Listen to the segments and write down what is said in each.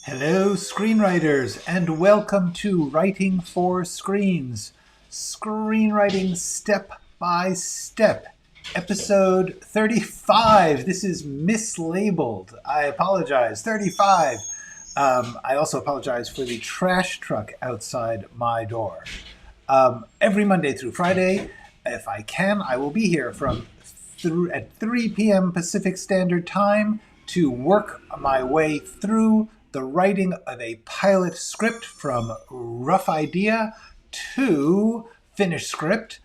Hello, screenwriters, and welcome to Writing for Screens, Screenwriting Step by Step, episode 35. This is mislabeled. I apologize. 35. I also apologize for the trash truck outside my door. Every Monday through Friday, if I can, I will be here at 3 p.m. Pacific Standard Time to work my way through the writing of a pilot script from rough idea to finished script.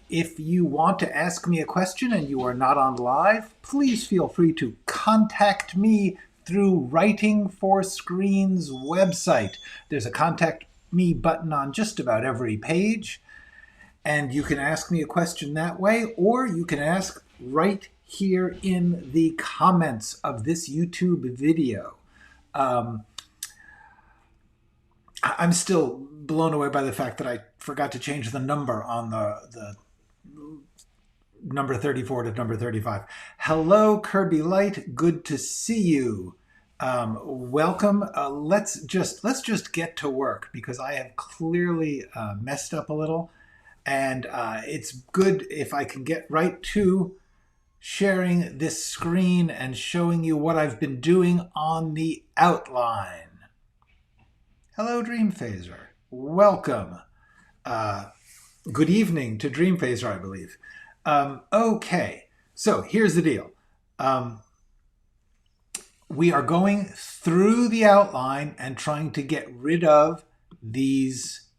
If you want to ask me a question and you are not on live, please feel free to contact me through Writing for Screens website. There's a contact me button on just about every page, and you can ask me a question that way, or you can ask right here in the comments of this YouTube video. I'm still blown away by the fact that I forgot to change the number on the number 34 to number 35. Hello, Kirby Light. Good to see you. Welcome. Let's just get to work because I have clearly messed up a little, and it's good if I can get right to sharing this screen and showing you what I've been doing on the outline. Hello, Dream Phaser. Welcome. Good evening to Dream Phaser, I believe. Okay, so here's the deal. We are going through the outline and trying to get rid of these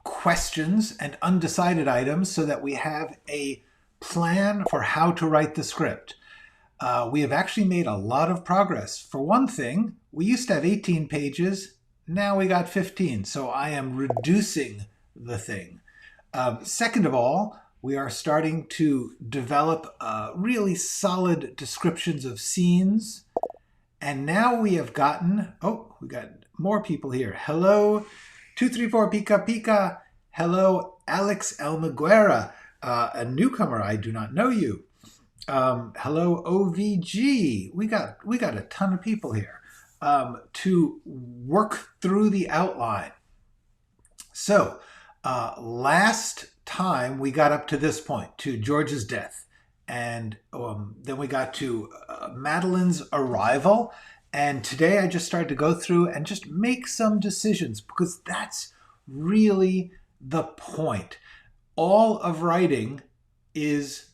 questions and undecided items so that we have a plan for how to write the script. We have actually made a lot of progress. For one thing, we used to have 18 pages. Now we got 15. So I am reducing the thing. Second of all, we are starting to develop really solid descriptions of scenes. And now we have gotten, we got more people here. Hello, 234 Pika Pika. Hello, Alex Almaguera. A newcomer, I do not know you. Hello, OVG. We got a ton of people here to work through the outline. So last time we got up to this point, to George's death, and then we got to Madeline's arrival. And today I just started to go through and just make some decisions because that's really the point. All of writing is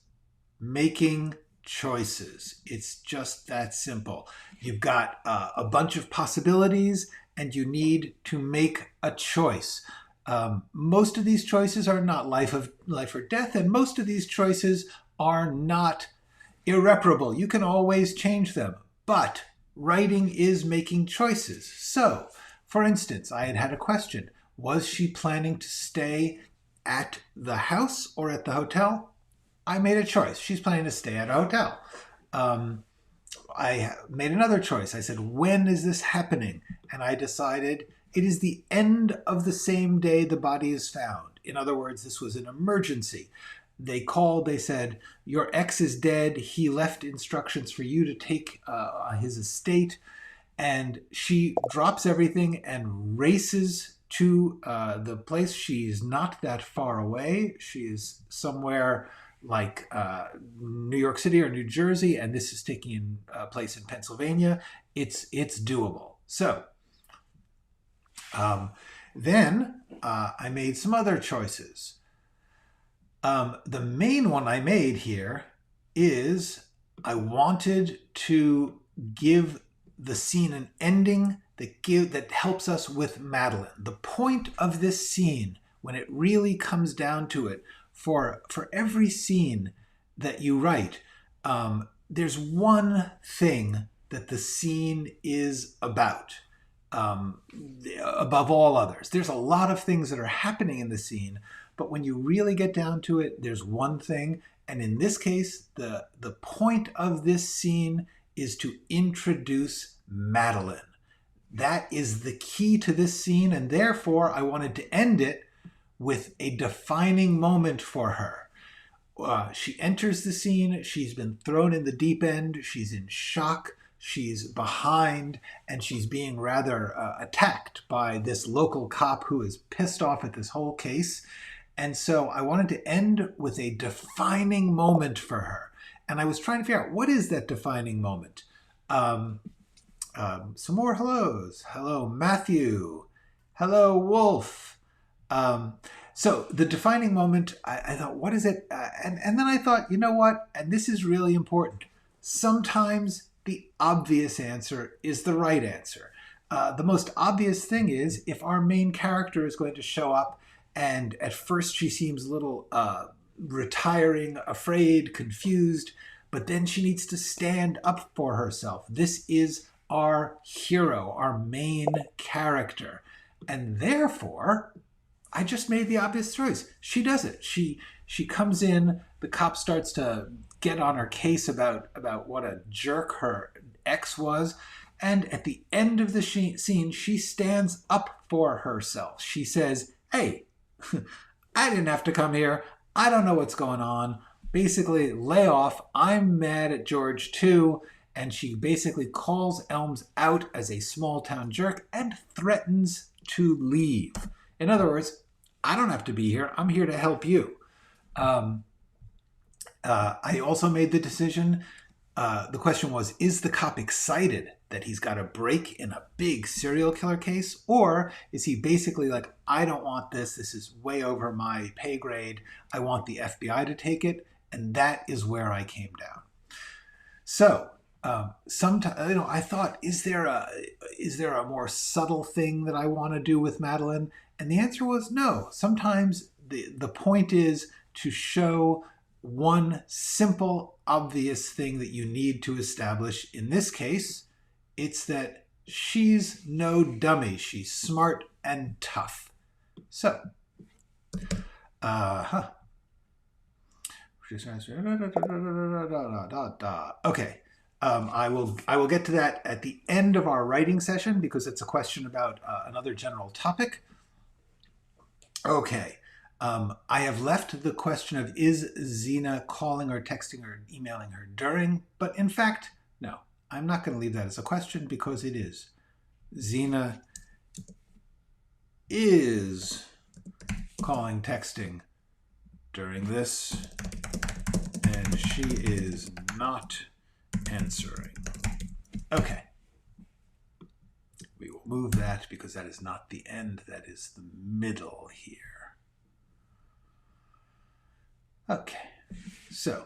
making choices. It's just that simple. You've got a bunch of possibilities and you need to make a choice. Most of these choices are not life or death, and most of these choices are not irreparable. You can always change them, but writing is making choices. So, for instance, I had a question. Was she planning to stay at the house or at the hotel? I made a choice. She's planning to stay at a hotel. I made another choice. I said, when is this happening? And I decided it is the end of the same day the body is found. In other words, this was an emergency. They called, they said, your ex is dead. He left instructions for you to take his estate. And she drops everything and races to the place. She's not that far away. She is somewhere like New York City or New Jersey, and this is taking place in Pennsylvania. It's doable. So then I made some other choices. The main one I made here is I wanted to give the scene an ending that helps us with Madeline. The point of this scene, when it really comes down to it, for every scene that you write, there's one thing that the scene is about, above all others. There's a lot of things that are happening in the scene, but when you really get down to it, there's one thing. And in this case, the point of this scene is to introduce Madeline. That is the key to this scene, and therefore I wanted to end it with a defining moment for her. She enters the scene. She's been thrown in the deep end. She's in shock. she's behind and she's being rather attacked by this local cop who is pissed off at this whole case. And so I wanted to end with a defining moment for her. And I was trying to figure out, what is that defining moment? Some more hellos. Hello, Matthew. Hello, Wolf. So the defining moment, I thought, what is it? And then I thought, you know what? And this is really important. Sometimes the obvious answer is the right answer. The most obvious thing is if our main character is going to show up and at first she seems a little retiring, afraid, confused, but then she needs to stand up for herself. This is our hero, our main character. And therefore, I just made the obvious choice. She does it. She comes in, the cop starts to get on her case about what a jerk her ex was, and at the end of the scene, she stands up for herself. She says, hey, I didn't have to come here. I don't know what's going on. Basically, lay off. I'm mad at George too. And she basically calls Elms out as a small town jerk and threatens to leave. In other words, I don't have to be here. I'm here to help you. I also made the decision. The question was, is the cop excited that he's got a break in a big serial killer case? Or is he basically like, I don't want this. This is way over my pay grade. I want the FBI to take it. And that is where I came down. So sometimes, I thought, is there a more subtle thing that I want to do with Madeline? And the answer was no. Sometimes the point is to show one simple, obvious thing that you need to establish. In this case, it's that she's no dummy. She's smart and tough. So, okay. I will get to that at the end of our writing session because it's a question about another general topic. Okay. I have left the question of, is Xena calling or texting or emailing her during? But in fact, no, I'm not going to leave that as a question because it is. Xena is calling, texting during this, and she is not answering. Okay. We will move that because that is not the end. That is the middle here. Okay, so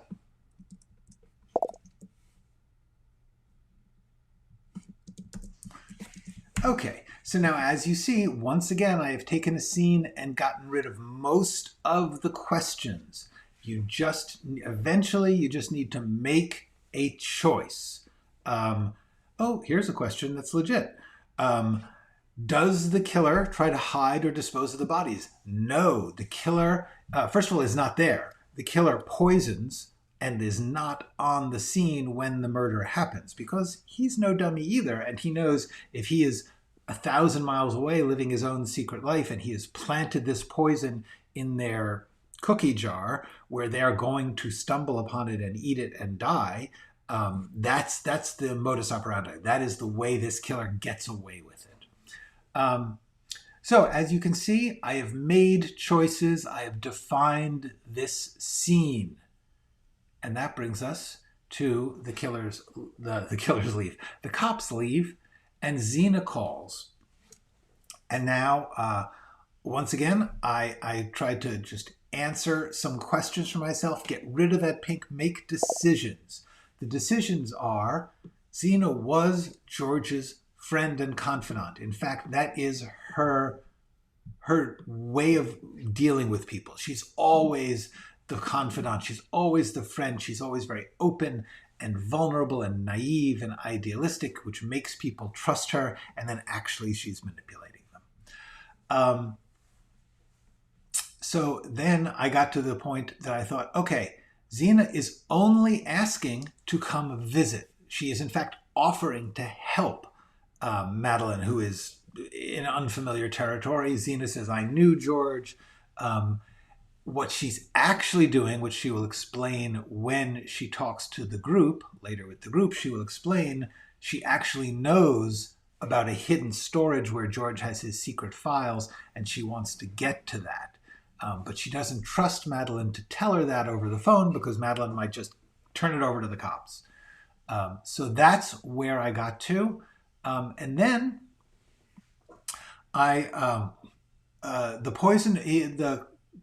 now as you see, once again, I have taken a scene and gotten rid of most of the questions. Eventually, you just need to make a choice. Oh, here's a question that's legit. Does the killer try to hide or dispose of the bodies? No, the killer, first of all, is not there. The killer poisons and is not on the scene when the murder happens because he's no dummy either. And he knows if he is 1,000 miles away living his own secret life and he has planted this poison in their cookie jar where they're going to stumble upon it and eat it and die, that's the modus operandi. That is the way this killer gets away with it. So as you can see, I have made choices. I have defined this scene. And that brings us to the killers leave. The cops leave and Xena calls. And now, once again, I tried to just answer some questions for myself, get rid of that pink, make decisions. The decisions are, Xena was George's friend and confidant. In fact, that is her way of dealing with people. She's always the confidant. She's always the friend. She's always very open and vulnerable and naive and idealistic, which makes people trust her. And then actually she's manipulating them. So then I got to the point that I thought, okay, Xena is only asking to come visit. She is in fact offering to help Madeline, who is in unfamiliar territory. Xena says, I knew George. What she's actually doing, which she will explain when she talks to the group, later with the group, she will explain, She actually knows about a hidden storage where George has his secret files, and she wants to get to that. But she doesn't trust Madeline to tell her that over the phone because Madeline might just turn it over to the cops. So that's where I got to. And then the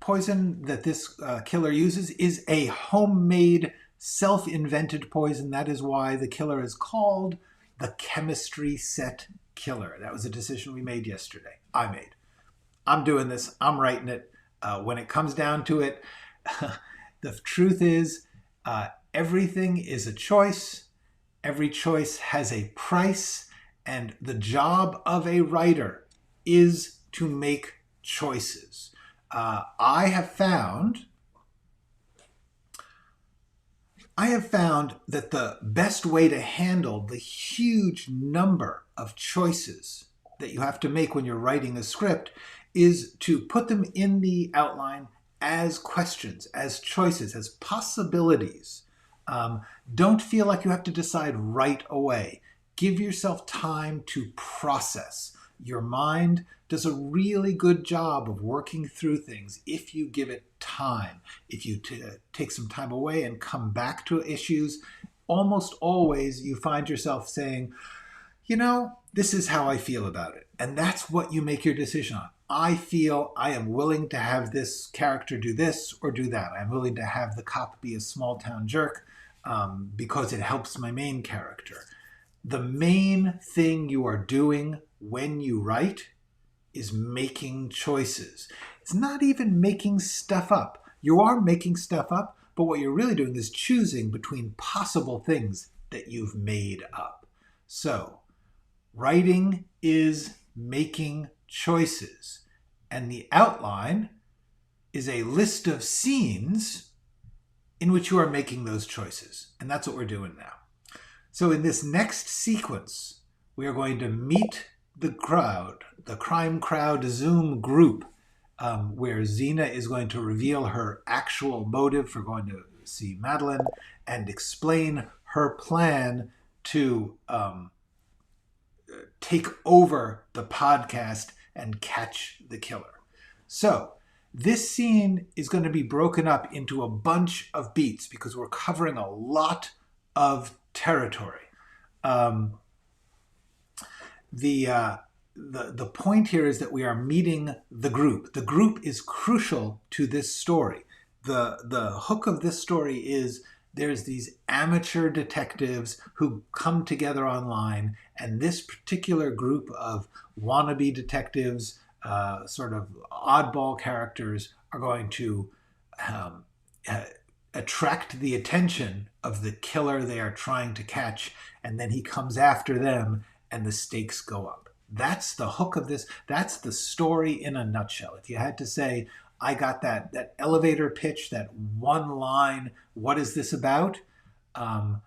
poison that this killer uses is a homemade, self-invented poison. That is why the killer is called the chemistry set killer. That was a decision we made yesterday. I made. I'm doing this. I'm writing it. When it comes down to it, the truth is everything is a choice. Every choice has a price. And the job of a writer is to make choices. I have found that the best way to handle the huge number of choices that you have to make when you're writing a script is to put them in the outline as questions, as choices, as possibilities. Don't feel like you have to decide right away. Give yourself time to process. Your mind does a really good job of working through things if you give it time. If you take some time away and come back to issues, almost always you find yourself saying, you know, this is how I feel about it. And that's what you make your decision on. I feel I am willing to have this character do this or do that. I'm willing to have the cop be a small town jerk because it helps my main character. The main thing you are doing when you write is making choices. It's not even making stuff up. You are making stuff up, but what you're really doing is choosing between possible things that you've made up. So, writing is making choices, and the outline is a list of scenes in which you are making those choices, and that's what we're doing now. So in this next sequence, we are going to meet the crowd, the crime crowd Zoom group, where Zena is going to reveal her actual motive for going to see Madeline and explain her plan to take over the podcast and catch the killer. So this scene is going to be broken up into a bunch of beats because we're covering a lot of territory. The point here is that we are meeting the group. The group is crucial to this story. The hook of this story is there's these amateur detectives who come together online, and this particular group of wannabe detectives, sort of oddball characters, are going to attract the attention of the killer they are trying to catch, and then he comes after them and the stakes go up. That's the hook of this. That's the story in a nutshell. If you had to say, I got that elevator pitch, that one line, what is this about? And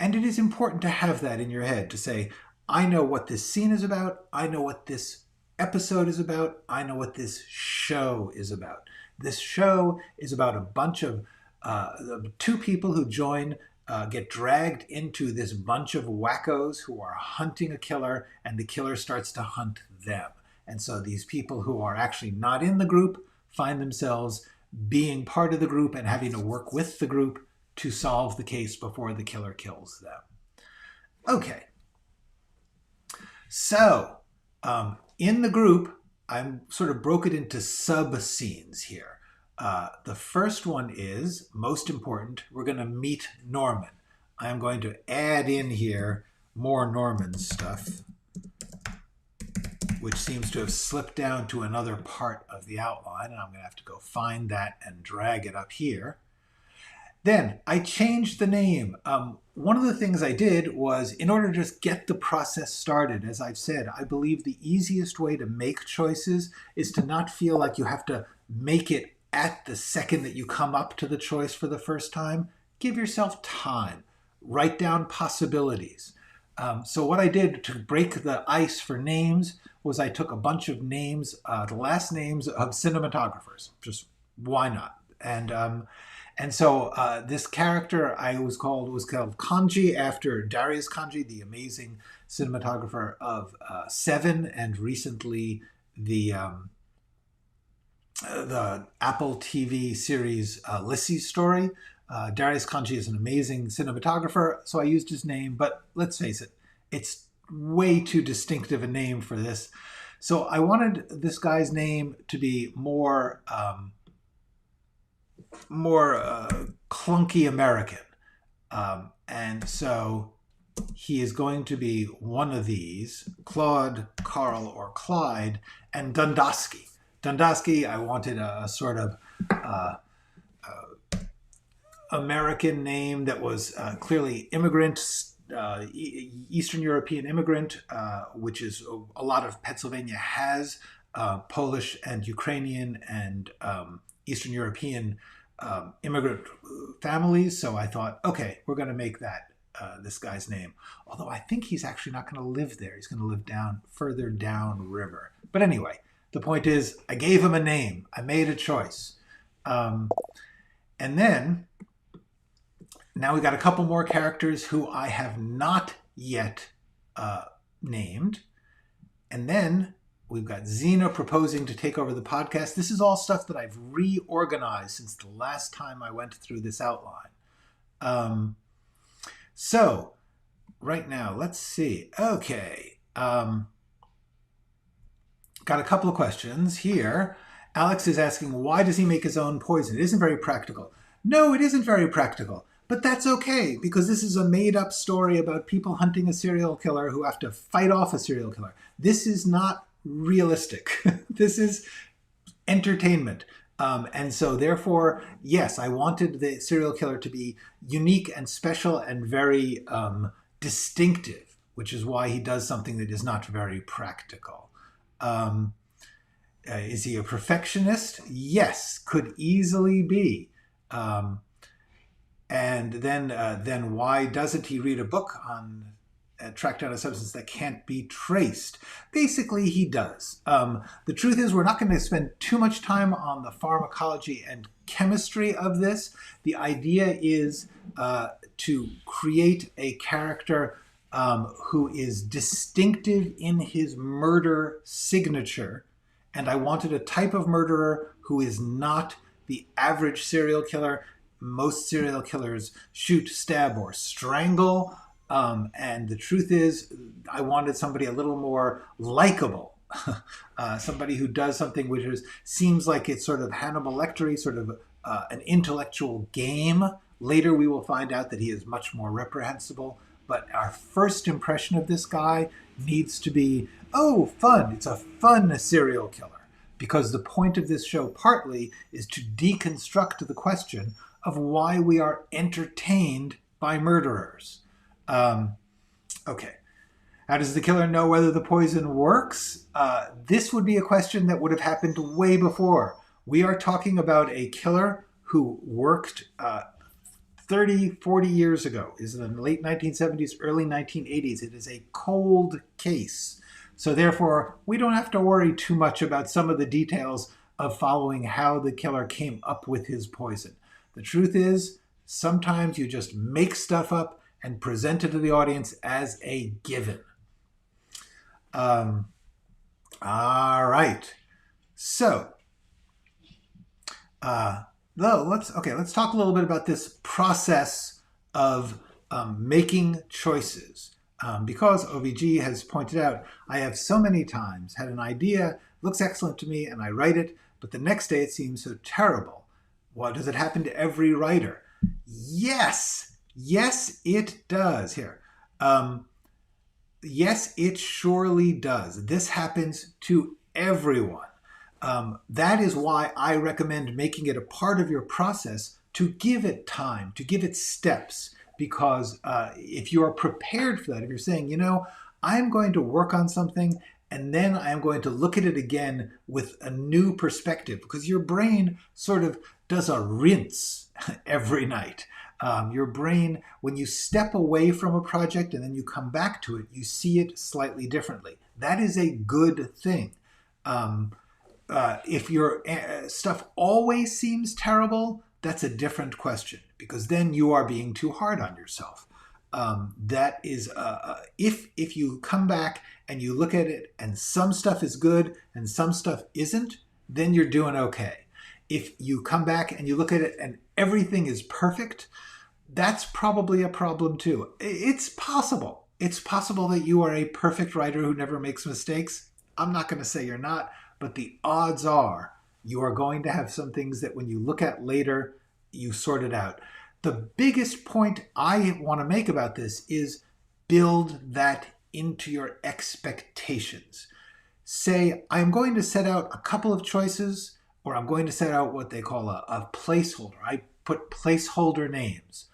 it is important to have that in your head, to say, I know what this scene is about. I know what this episode is about. I know what this show is about. This show is about a bunch of two people who get dragged into this bunch of wackos who are hunting a killer, and the killer starts to hunt them. And so these people who are actually not in the group find themselves being part of the group and having to work with the group to solve the case before the killer kills them. Okay. So, in the group, I'm sort of broke it into sub-scenes here. The first one is, most important, we're going to meet Norman. I'm going to add in here more Norman stuff, which seems to have slipped down to another part of the outline, and I'm going to have to go find that and drag it up here. Then I changed the name. One of the things I did was, in order to just get the process started, as I've said, I believe the easiest way to make choices is to not feel like you have to make it at the second that you come up to the choice for the first time. Give yourself time. Write down possibilities. So what I did to break the ice for names was I took a bunch of names, the last names of cinematographers. Just why not? And so this character was called Kanji after Darius Kanji, the amazing cinematographer of Seven, and recently the Apple TV series Lissy's Story. Darius Kanji is an amazing cinematographer, so I used his name, but let's face it, it's way too distinctive a name for this. So I wanted this guy's name to be more clunky American. And so he is going to be one of these, Claude, Carl, or Clyde, and Dundosky. Dundosky, I wanted a sort of American name that was clearly immigrant, Eastern European immigrant, which is a lot of Pennsylvania has Polish and Ukrainian and Eastern European immigrant families. So I thought, okay, we're going to make that this guy's name. Although I think he's actually not going to live there. He's going to live further down river. But anyway, the point is, I gave him a name. I made a choice. And then, now we got a couple more characters who I have not yet named. And then we've got Xena proposing to take over the podcast. This is all stuff that I've reorganized since the last time I went through this outline. So right now, let's see. Okay. Got a couple of questions here. Alex is asking, why does he make his own poison? It isn't very practical. No, it isn't very practical. But that's okay, because this is a made-up story about people hunting a serial killer who have to fight off a serial killer. This is not realistic. This is entertainment. And so therefore, yes, I wanted the serial killer to be unique and special and very distinctive, which is why he does something that is not very practical. Is he a perfectionist? Yes, could easily be. And then why doesn't he read a book on track down a substance that can't be traced? Basically, he does. The truth is, we're not going to spend too much time on the pharmacology and chemistry of this. The idea is to create a character who is distinctive in his murder signature. And I wanted a type of murderer who is not the average serial killer. Most serial killers shoot, stab, or strangle. And the truth is, I wanted somebody a little more likable. Somebody who does something which seems like it's sort of Hannibal Lecter-y, sort of an intellectual game. Later we will find out that he is much more reprehensible. But our first impression of this guy needs to be, oh, fun. It's a fun serial killer. Because the point of this show partly is to deconstruct the question of why we are entertained by murderers. Okay. How does the killer know whether the poison works? This would be a question that would have happened way before. We are talking about a killer who worked 30, 40 years ago. Is in the late 1970s, early 1980s. It is a cold case. So therefore, we don't have to worry too much about some of the details of following how the killer came up with his poison. The truth is, sometimes you just make stuff up and present it to the audience as a given. All right. So, let's talk a little bit about this process of making choices. Because OVG has pointed out, I have so many times had an idea, looks excellent to me, and I write it, but the next day it seems so terrible. Well, does it happen to every writer? Yes. Yes, it does. Here. Yes, it surely does. This happens to everyone. That is why I recommend making it a part of your process to give it time, to give it steps. Because if you are prepared for that, if you're saying, I'm going to work on something and then I'm going to look at it again with a new perspective, because your brain sort of does a rinse every night. Your brain, when you step away from a project and then you come back to it, you see it slightly differently. That is a good thing. If your stuff always seems terrible, that's a different question, because then you are being too hard on yourself. That is, if you come back and you look at it and some stuff is good and some stuff isn't, then you're doing okay. If you come back and you look at it and everything is perfect, that's probably a problem too. It's possible. It's possible that you are a perfect writer who never makes mistakes. I'm not going to say you're not, but the odds are you are going to have some things that when you look at later, you sort it out. The biggest point I want to make about this is build that into your expectations. Say, I'm going to set out a couple of choices, or I'm going to set out what they call a placeholder. I put placeholder names.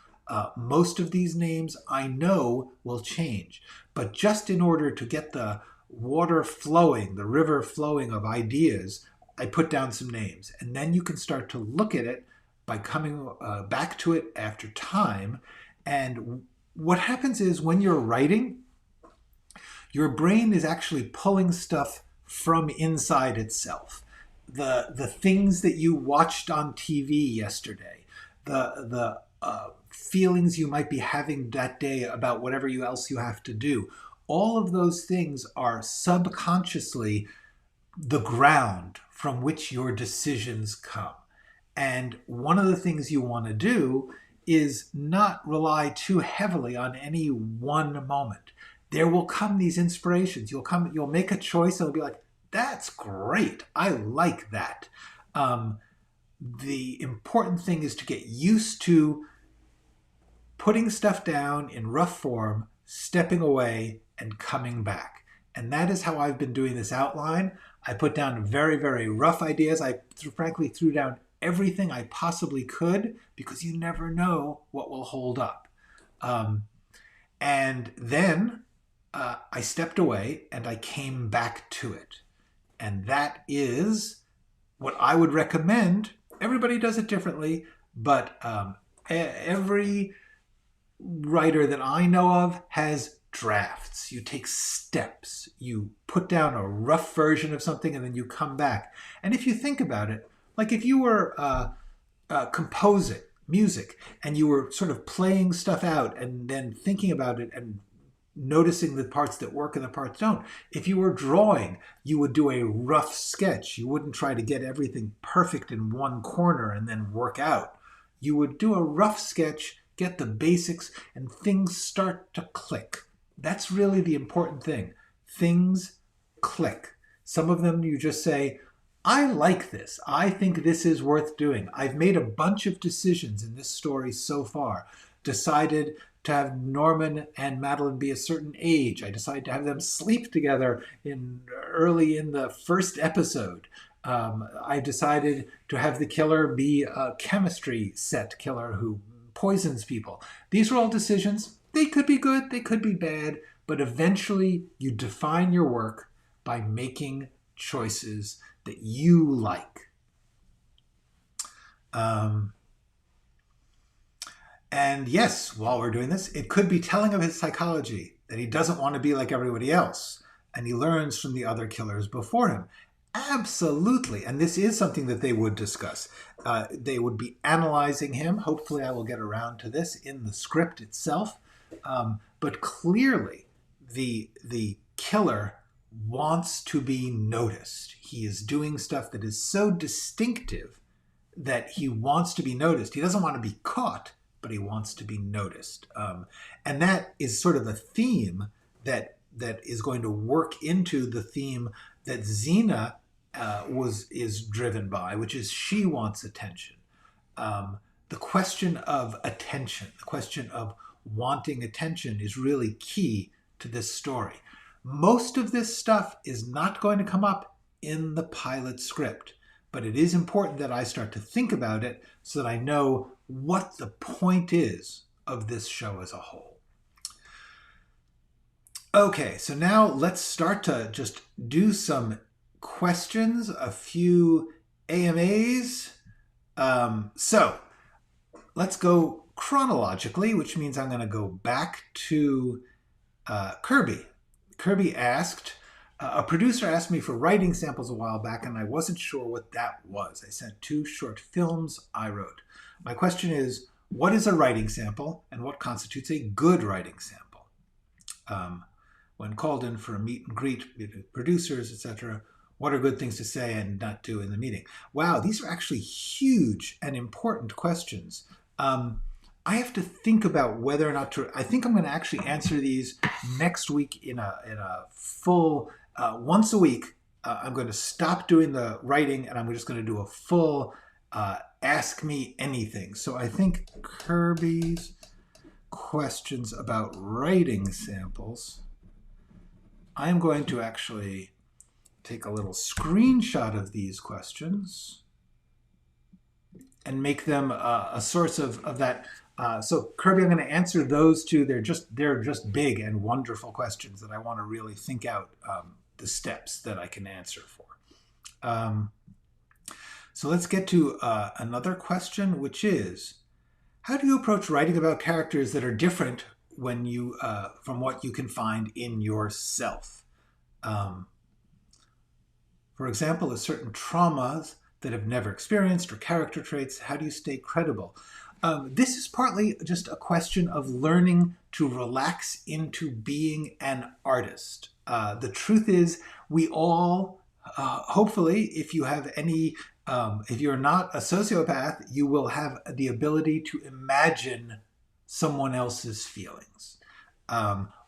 Most of these names I know will change, but just in order to get the water flowing, the river flowing of ideas, I put down some names. And then you can start to look at it by coming back to it after time. And what happens is when you're writing, your brain is actually pulling stuff from inside itself. The things that you watched on TV yesterday, the feelings you might be having that day about whatever else you have to do, all of those things are subconsciously the ground from which your decisions come. And one of the things you want to do is not rely too heavily on any one moment. There will come these inspirations. You'll make a choice and it'll be like, that's great. I like that. The important thing is to get used to putting stuff down in rough form, stepping away, and coming back. And that is how I've been doing this outline. I put down very, very rough ideas. I frankly threw down everything I possibly could, because you never know what will hold up. And then I stepped away and I came back to it. And that is what I would recommend. Everybody does it differently, but every writer that I know of has drafts. You take steps. You put down a rough version of something and then you come back. And if you think about it, like if you were composing music and you were sort of playing stuff out and then thinking about it and noticing the parts that work and the parts don't. If you were drawing, you would do a rough sketch. You wouldn't try to get everything perfect in one corner and then work out. You would do a rough sketch, get the basics, and things start to click. That's really the important thing. Things click. Some of them you just say, I like this. I think this is worth doing. I've made a bunch of decisions in this story so far. Decided to have Norman and Madeline be a certain age. I decided to have them sleep together early in the first episode. I decided to have the killer be a chemistry set killer who poisons people. These are all decisions. They could be good, they could be bad, but eventually you define your work by making choices that you like. And yes, while we're doing this, it could be telling of his psychology, that he doesn't want to be like everybody else, and he learns from the other killers before him. Absolutely. And this is something that they would discuss. They would be analyzing him. Hopefully I will get around to this in the script itself. But clearly the killer wants to be noticed. He is doing stuff that is so distinctive that he wants to be noticed. He doesn't want to be caught, but he wants to be noticed. And that is sort of a theme that is going to work into the theme that Xena is driven by, which is she wants attention. The question of attention, the question of wanting attention is really key to this story. Most of this stuff is not going to come up in the pilot script, but it is important that I start to think about it so that I know what the point is of this show as a whole. Okay, so now let's start to just do some questions, a few AMAs. So let's go chronologically, which means I'm going to go back to Kirby. Kirby asked, a producer asked me for writing samples a while back, and I wasn't sure what that was. I sent 2 short films I wrote. My question is, what is a writing sample and what constitutes a good writing sample? When called in for a meet and greet with producers, etc., what are good things to say and not do in the meeting? Wow, these are actually huge and important questions. I have to think about whether or not to. I think I'm going to actually answer these next week in a full once a week. I'm going to stop doing the writing and I'm just going to do a full ask me anything. So I think Kirby's questions about writing samples. I'm going to actually take a little screenshot of these questions and make them a source of that. So Kirby, I'm going to answer those two. They're just big and wonderful questions that I want to really think out the steps that I can answer for. So let's get to another question, which is, how do you approach writing about characters that are different when you from what you can find in yourself? For example, a certain traumas that have never experienced or character traits, how do you stay credible? This is partly just a question of learning to relax into being an artist. The truth is, we all, hopefully, if you have any, if you're not a sociopath, you will have the ability to imagine someone else's feelings.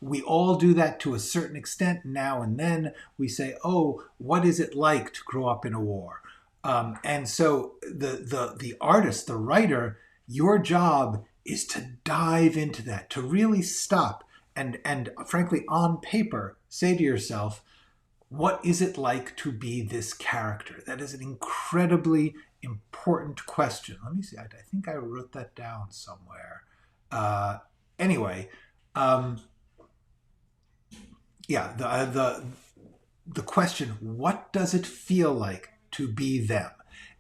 We all do that to a certain extent now and then. We say, oh, what is it like to grow up in a war? And so the artist, the writer, your job is to dive into that, to really stop and frankly, on paper, say to yourself, what is it like to be this character? That is an incredibly important question. Let me see. I think I wrote that down somewhere. Anyway, yeah, the question, what does it feel like to be them?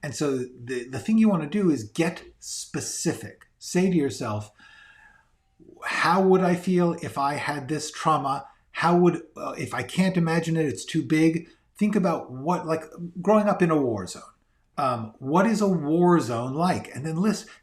And so the thing you want to do is get specific. Say to yourself, how would I feel if I had this trauma? How would, if I can't imagine it, it's too big. Think about what, like growing up in a war zone. What is a war zone like? And then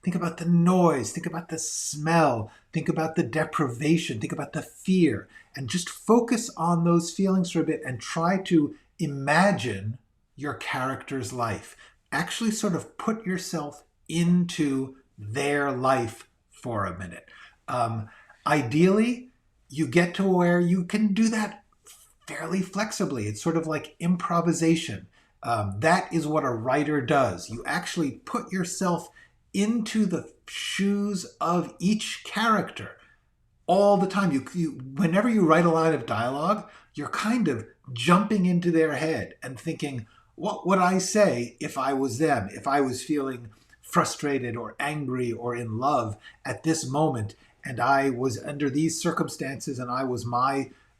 think about the noise, think about the smell, think about the deprivation, think about the fear, and just focus on those feelings for a bit and try to imagine your character's life. Actually sort of put yourself into their life for a minute. Ideally, you get to where you can do that fairly flexibly. It's sort of like improvisation. That is what a writer does. You actually put yourself into the shoes of each character all the time. Whenever you write a line of dialogue, you're kind of jumping into their head and thinking, what would I say if I was them? If I was feeling frustrated or angry or in love at this moment, and I was under these circumstances and I was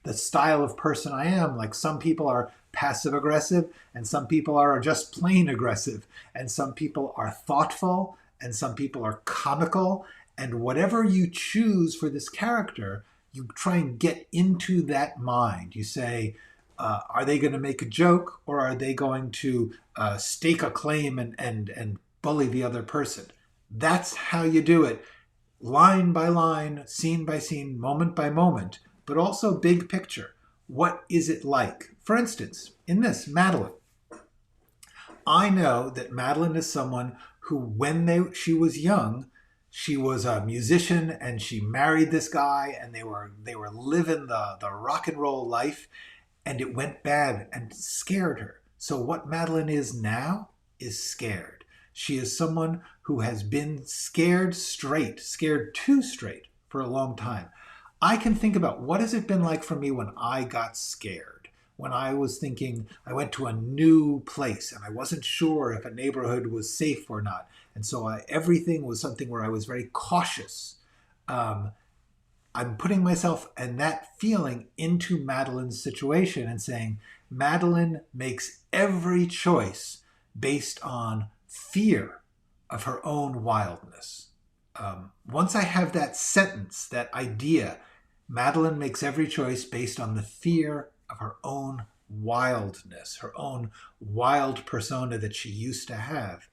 the style of person I am. Like some people are passive aggressive and some people are just plain aggressive and some people are thoughtful and some people are comical, and whatever you choose for this character, you try and get into that mind. You say, are they going to make a joke or are they going to stake a claim and bully the other person? That's how you do it. Line by line, scene by scene, moment by moment, but also big picture. What is it like? For instance, in this, Madeline. I know that Madeline is someone who, when she was young, she was a musician and she married this guy and they were living the rock and roll life, and it went bad and scared her. So what Madeline is now is scared. She is someone who has been scared too straight for a long time. I can think about what has it been like for me when I got scared, when I was thinking I went to a new place and I wasn't sure if a neighborhood was safe or not. And so everything was something where I was very cautious. I'm putting myself and that feeling into Madeline's situation and saying, Madeline makes every choice based on fear of her own wildness. Once I have that sentence, that idea, Madeline makes every choice based on the fear of her own wildness, her own wild persona that she used to have.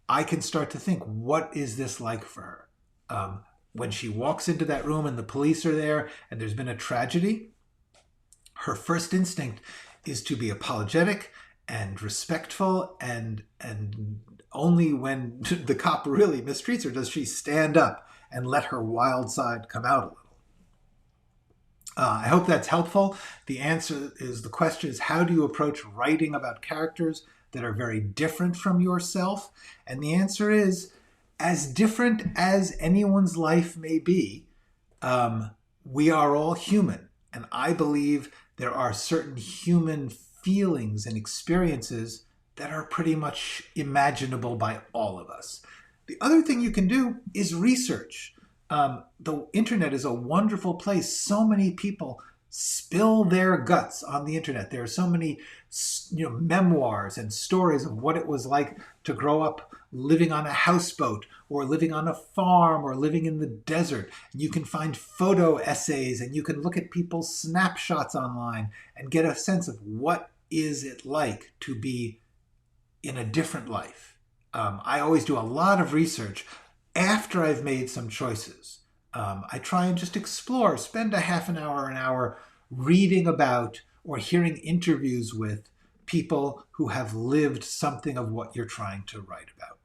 I can start to think, what is this like for her? When she walks into that room and the police are there and there's been a tragedy, her first instinct is to be apologetic and respectful, and only when the cop really mistreats her does she stand up and let her wild side come out a little. I hope that's helpful. The answer is, the question is, how do you approach writing about characters that are very different from yourself? And the answer is, as different as anyone's life may be, we are all human. And I believe there are certain human feelings and experiences that are pretty much imaginable by all of us. The other thing you can do is research. The internet is a wonderful place. So many people spill their guts on the internet. There are so many, memoirs and stories of what it was like to grow up living on a houseboat or living on a farm or living in the desert. You can find photo essays and you can look at people's snapshots online and get a sense of what is it like to be in a different life. I always do a lot of research after I've made some choices. I try and just explore, spend a half an hour reading about or hearing interviews with people who have lived something of what you're trying to write about.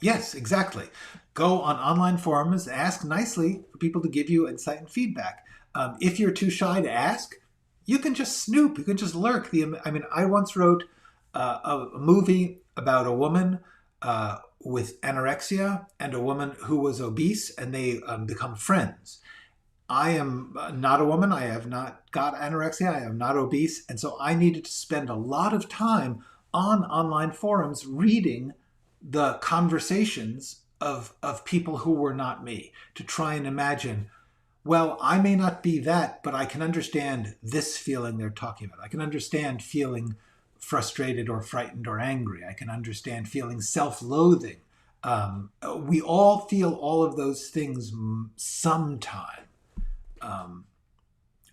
Yes, exactly. Go on online forums, ask nicely for people to give you insight and feedback. If you're too shy to ask, you can just snoop, you can just lurk. I once wrote a movie about a woman with anorexia and a woman who was obese, and they become friends. I am not a woman. I have not got anorexia. I am not obese. And so I needed to spend a lot of time on online forums reading the conversations of people who were not me, to try and imagine, well, I may not be that, but I can understand this feeling they're talking about. I can understand feeling frustrated or frightened or angry. I can understand feeling self-loathing. We all feel all of those things sometime.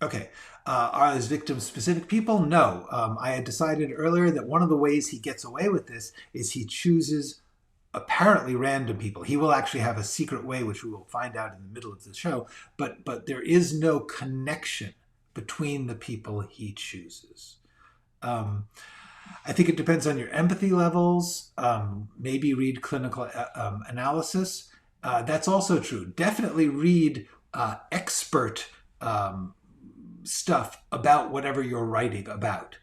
Okay. Are those victims specific people? No. I had decided earlier that one of the ways he gets away with this is he chooses apparently random people. He will actually have a secret way, which we will find out in the middle of the show, but there is no connection between the people he chooses. I think it depends on your empathy levels. Maybe read clinical analysis. That's also true. Definitely read expert stuff about whatever you're writing about.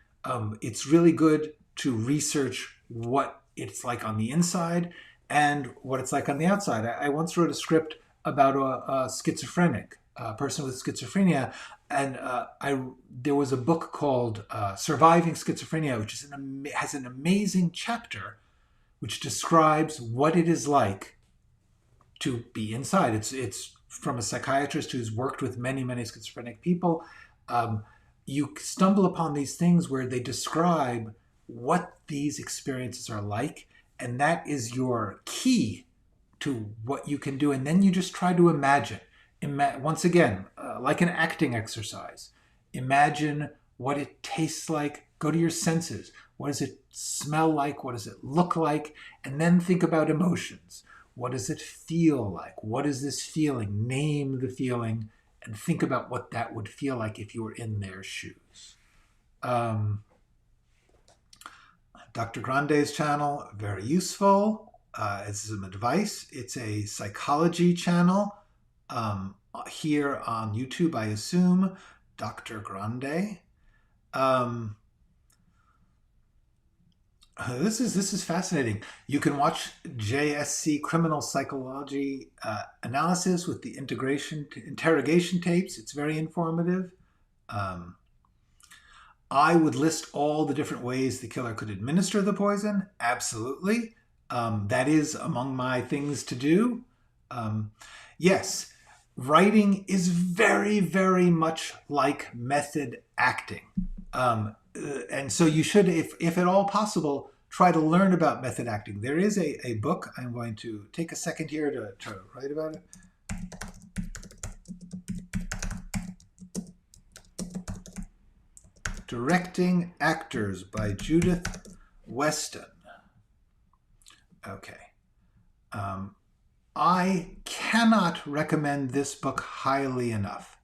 It's really good to research what it's like on the inside and what it's like on the outside. I once wrote a script about a schizophrenic, a person with schizophrenia, and there was a book called Surviving Schizophrenia, which has an amazing chapter which describes what it is like to be inside. It's from a psychiatrist who's worked with many, many schizophrenic people. You stumble upon these things where they describe what these experiences are like, and that is your key to what you can do. And then you just try to imagine. Once again, like an acting exercise, imagine what it tastes like. Go to your senses. What does it smell like? What does it look like? And then think about emotions. What does it feel like? What is this feeling? Name the feeling and think about what that would feel like if you were in their shoes. Dr. Grande's channel, very useful. It's some advice. It's a psychology channel. Here on YouTube, I assume, Dr. Grande. This is fascinating. You can watch JSC criminal psychology analysis with the interrogation tapes. It's very informative. I would list all the different ways the killer could administer the poison. Absolutely. That is among my things to do. Yes. Writing is very, very much like method acting. And so you should, if at all possible, try to learn about method acting. There is a book. I'm going to take a second here to write about it. Directing Actors by Judith Weston. Okay. I cannot recommend this book highly enough.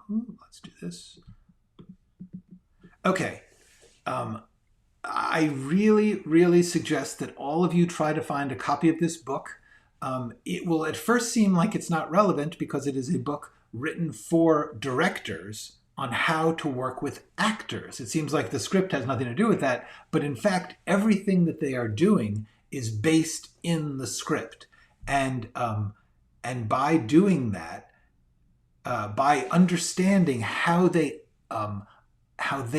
Let's do this. Okay. I really, really suggest that all of you try to find a copy of this book. It will at first seem like it's not relevant because it is a book written for directors on how to work with actors. It seems like the script has nothing to do with that, but in fact, everything that they are doing is based in the script. And by doing that, by understanding how they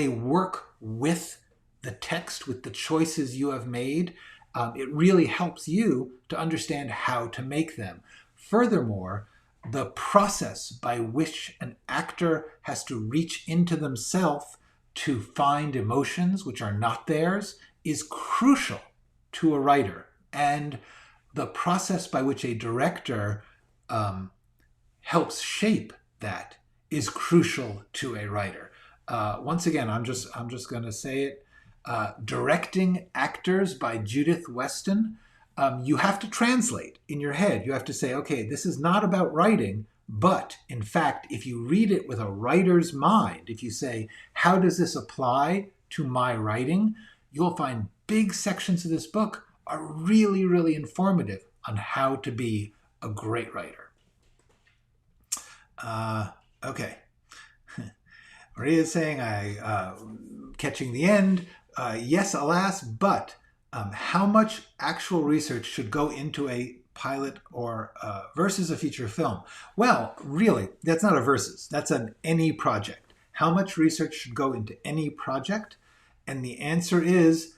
work with the text, with the choices you have made, it really helps you to understand how to make them. Furthermore, the process by which an actor has to reach into themselves to find emotions which are not theirs is crucial to a writer. And the process by which a director helps shape that is crucial to a writer. Once again, I'm just going to say it. Directing Actors by Judith Weston. You have to translate in your head. You have to say, okay, this is not about writing, but in fact, if you read it with a writer's mind, if you say, how does this apply to my writing? You'll find big sections of this book are really, really informative on how to be a great writer. Okay. Maria's saying, catching the end. Yes, alas, but how much actual research should go into a pilot or versus a feature film? Well, really, that's not a versus. That's an any project. How much research should go into any project? And the answer is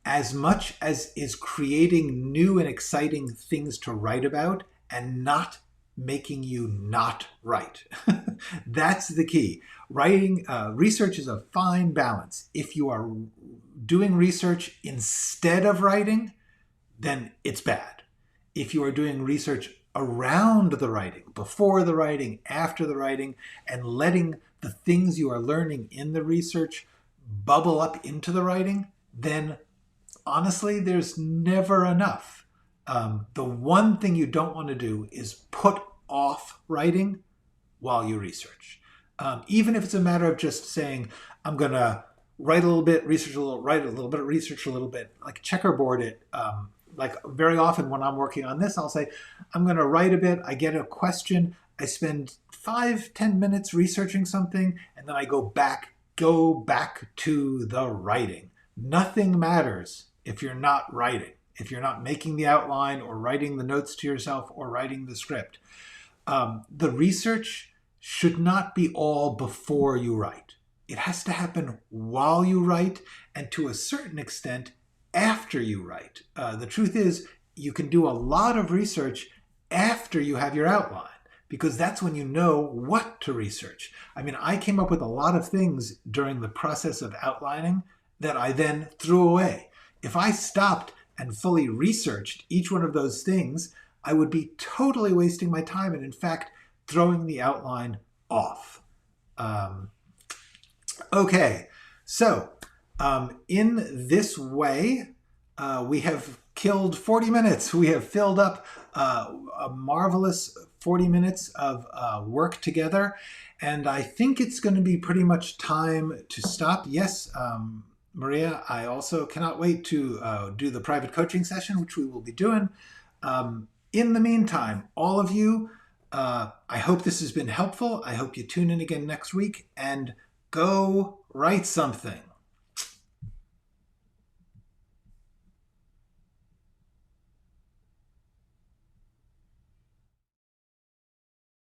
as much as is creating new and exciting things to write about and not making you not write. That's the key. Writing, research is a fine balance. If you are doing research instead of writing, then it's bad. If you are doing research around the writing, before the writing, after the writing, and letting the things you are learning in the research bubble up into the writing, then honestly, there's never enough. The one thing you don't want to do is put off writing while you research. Even if it's a matter of just saying, I'm going to write a little bit, research a little, write a little bit, research a little bit, like checkerboard it. Like very often when I'm working on this, I'll say, I'm going to write a bit. I get a question. I spend 5-10 minutes researching something, and then I go back to the writing. Nothing matters if you're not writing, if you're not making the outline or writing the notes to yourself or writing the script. The research should not be all before you write. It has to happen while you write and to a certain extent after you write. The truth is you can do a lot of research after you have your outline because that's when you know what to research. I mean, I came up with a lot of things during the process of outlining that I then threw away. If I stopped and fully researched each one of those things, I would be totally wasting my time and in fact throwing the outline off. Okay, so in this way, we have killed 40 minutes. We have filled up a marvelous 40 minutes of work together. And I think it's going to be pretty much time to stop. Yes, Maria, I also cannot wait to do the private coaching session, which we will be doing. In the meantime, all of you, I hope this has been helpful. I hope you tune in again next week and go write something.